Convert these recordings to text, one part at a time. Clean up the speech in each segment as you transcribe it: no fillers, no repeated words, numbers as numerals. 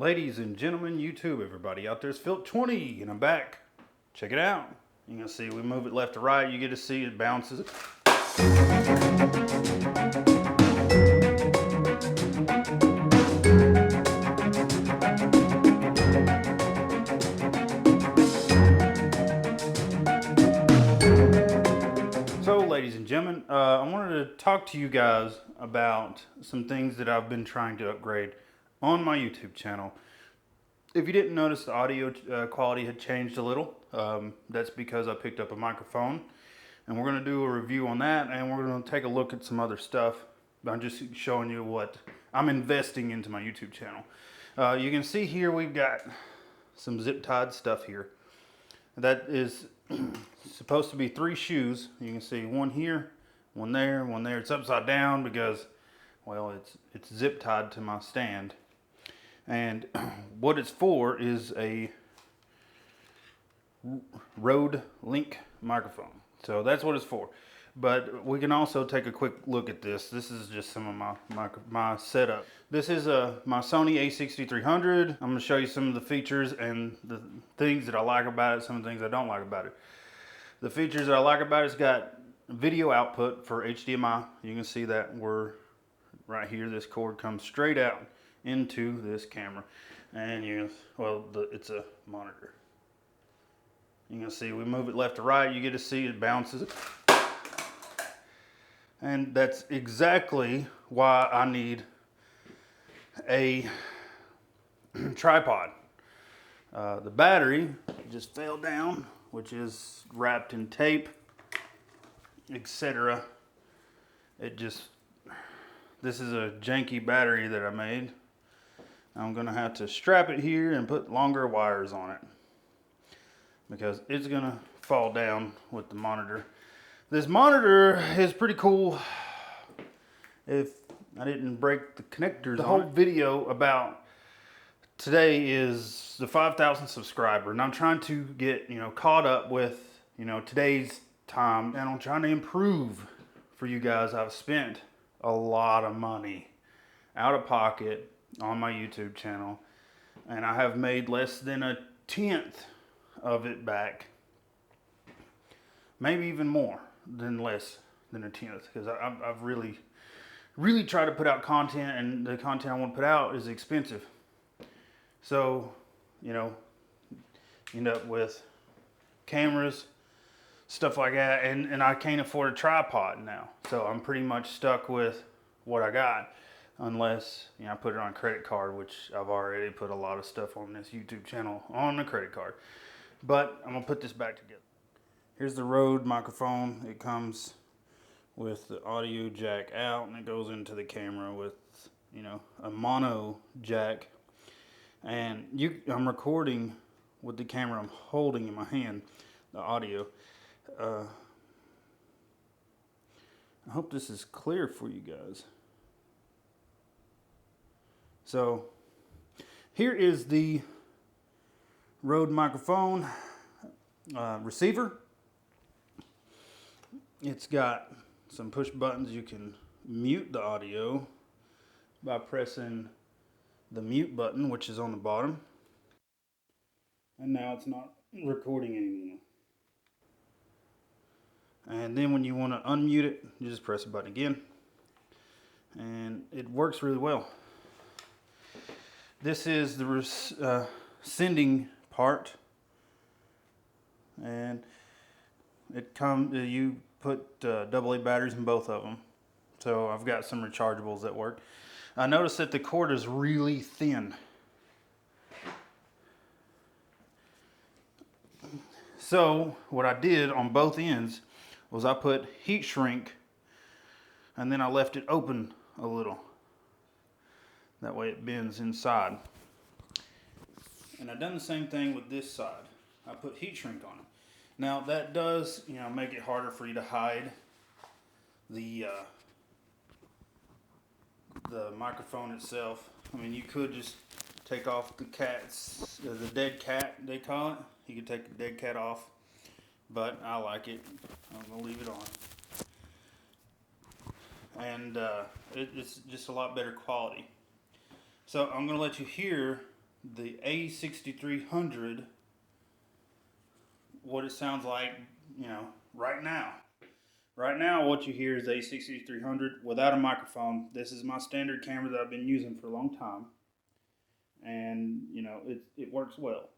Ladies and gentlemen, YouTube, everybody out there, it's Phil20 and I'm back. Check it out. You're gonna see we move it left to right, you get to see it bounces. So, ladies and gentlemen, I wanted to talk to you guys about some things that I've been trying to upgrade on my YouTube channel. If you didn't notice, the audio quality had changed a little. That's because I picked up a microphone, and we're going to do a review on that, and we're going to take a look at some other stuff. I'm just showing you what I'm investing into my YouTube channel. You can see here we've got some zip-tied stuff here. That is supposed to be 3 shoes. You can see one here, one there, one there. It's upside down because, well, it's zip-tied to my stand. And what it's for is a RODELink microphone. So that's what it's for. But we can also take a quick look at this. This is just some of my setup. This is my Sony a6300. I'm going to show you some of the features and the things that I like about it, some of the things I don't like about it. The features that I like about it, it's got video output for HDMI. You can see that we're right here. This cord comes straight out into this camera, and it's a monitor. You can see we move it left to right, you get to see it bounces. And that's exactly why I need a tripod. The battery just fell down, which is wrapped in tape, etc. This is a janky battery that I made. I'm gonna have to strap it here and put longer wires on it because it's gonna fall down with the monitor. This monitor is pretty cool. If I didn't break the connectors, the whole video about today is the 5,000 subscriber, and I'm trying to get caught up with today's time, and I'm trying to improve for you guys. I've spent a lot of money out of pocket on my YouTube channel, and I have made less than 1/10 of it back, maybe even more than less than 1/10, because I've really tried to put out content, and the content I want to put out is expensive. So end up with cameras, stuff like that, and I can't afford a tripod now, so I'm pretty much stuck with what I got, unless I put it on a credit card, which I've already put a lot of stuff on this YouTube channel on a credit card. But I'm gonna put this back together. Here's the Rode microphone. It comes with the audio jack out, and it goes into the camera with a mono jack. And I'm recording with the camera I'm holding in my hand, the audio. I hope this is clear for you guys. So here is the Rode microphone receiver. It's got some push buttons. You can mute the audio by pressing the mute button, which is on the bottom. And now it's not recording anymore. And then when you want to unmute it, you just press the button again. And it works really well. This is the sending part, and you put AA batteries in both of them. So I've got some rechargeables that work. I noticed that the cord is really thin. So what I did on both ends was I put heat shrink, and then I left it open a little. That way it bends inside. And I've done the same thing with this side. I put heat shrink on it. Now that does, make it harder for you to hide the microphone itself. I mean, you could just take off the dead cat, they call it. You could take the dead cat off, but I like it. I'm gonna leave it on. And it's just a lot better quality. So I'm going to let you hear the A6300 what it sounds like, you know, right now. Right now, what you hear is A6300 without a microphone. This is my standard camera that I've been using for a long time. And, you know, it works well.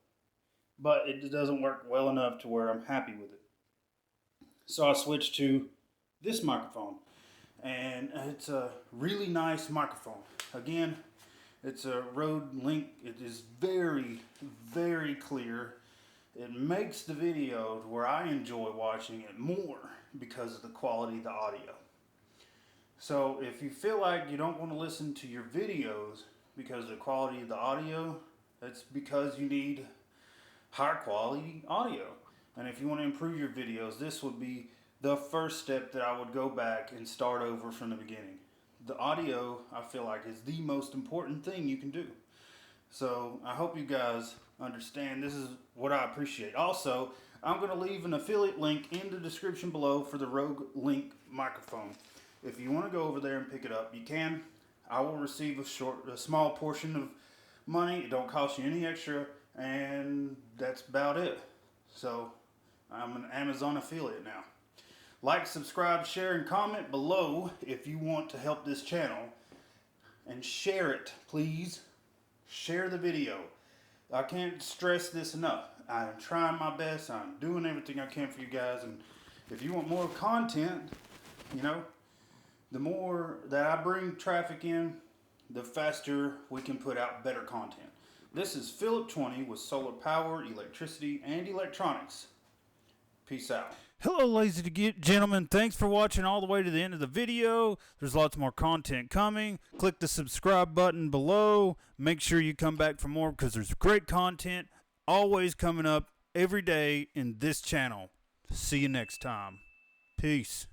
But it doesn't work well enough to where I'm happy with it. So I switched to this microphone. And it's a really nice microphone. Again, it's a RODELink. It is very, very clear. It makes the video where I enjoy watching it more because of the quality of the audio. So if you feel like you don't want to listen to your videos because of the quality of the audio, that's because you need higher quality audio. And if you want to improve your videos, this would be the first step that I would go back and start over from the beginning. The audio, I feel like, is the most important thing you can do. So I hope you guys understand. This is what I appreciate. Also, I'm going to leave an affiliate link in the description below for the RODELink microphone. If you want to go over there and pick it up, you can. I will receive a small portion of money. It don't cost you any extra, and that's about it. So I'm an Amazon affiliate now. Like, subscribe, share, and comment below if you want to help this channel. And share it, please. Share the video. I can't stress this enough. I'm trying my best. I'm doing everything I can for you guys. And if you want more content, you know, the more that I bring traffic in, the faster we can put out better content. This is Philip 20 with solar power, electricity, and electronics. Peace out. Hello, ladies and gentlemen. Thanks for watching all the way to the end of the video. There's lots more content coming. Click the subscribe button below. Make sure you come back for more because there's great content always coming up every day in this channel. See you next time. Peace.